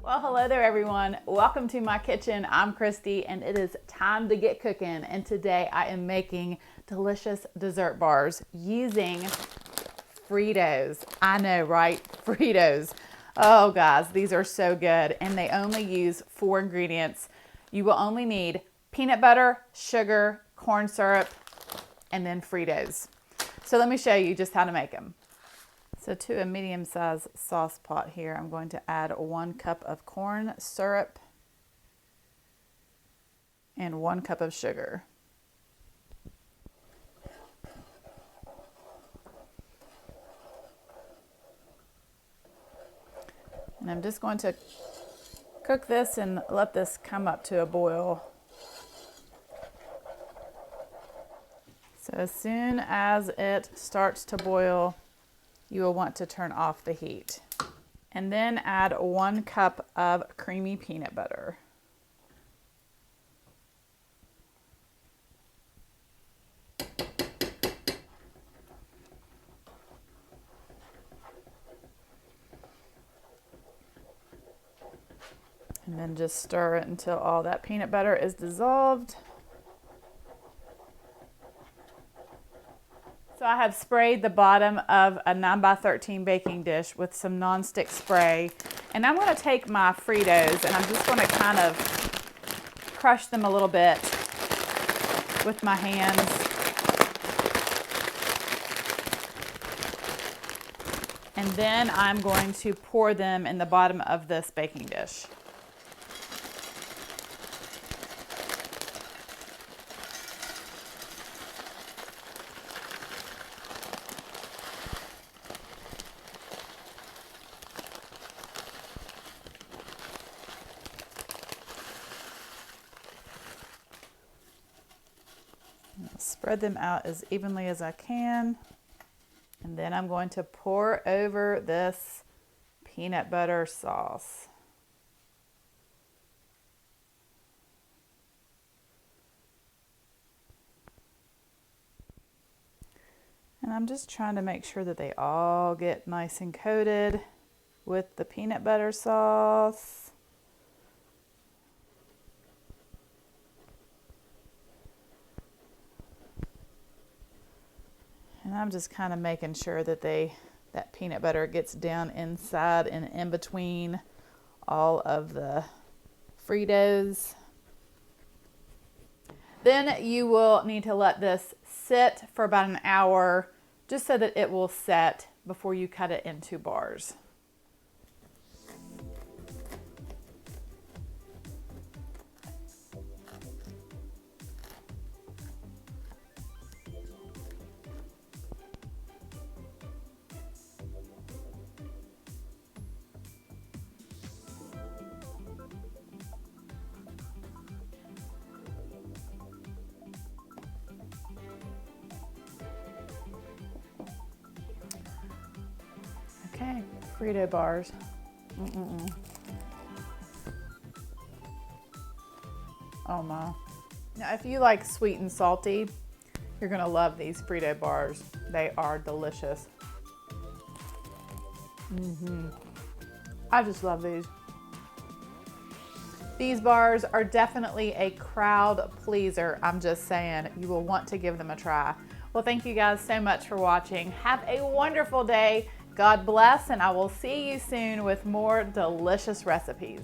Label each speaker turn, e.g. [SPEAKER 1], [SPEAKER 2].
[SPEAKER 1] Well, hello there everyone. Welcome to my kitchen. I'm Christy and it is time to get cooking. And today I am making delicious dessert bars using Fritos. I know, right? Fritos. Oh guys, these are so good. And they only use 4 ingredients. You will only need peanut butter, sugar, corn syrup, and then Fritos. So let me show you just how to make them. So to a medium-sized sauce pot here, I'm going to add 1 cup of corn syrup and 1 cup of sugar. And I'm just going to cook this and let this come up to a boil. So as soon as it starts to boil, you will want to turn off the heat. And then add 1 cup of creamy peanut butter. And then just stir it until all that peanut butter is dissolved. So I have sprayed the bottom of a 9x13 baking dish with some nonstick spray. And I'm going to take my Fritos and I'm just going to kind of crush them a little bit with my hands. And then I'm going to pour them in the bottom of this baking dish. Spread them out as evenly as I can. And then I'm going to pour over this peanut butter sauce. And I'm just trying to make sure that they all get nice and coated with the peanut butter sauce. And I'm just kind of making sure that that peanut butter gets down inside and in between all of the Fritos. Then you will need to let this sit for about an hour just so that it will set before you cut it into bars. Okay, Frito bars. Oh my. Now if you like sweet and salty, you're gonna love these Frito bars. They are delicious. I just love these. These bars are definitely a crowd pleaser. I'm just saying, you will want to give them a try. Well, thank you guys so much for watching. Have a wonderful day. God bless, and I will see you soon with more delicious recipes.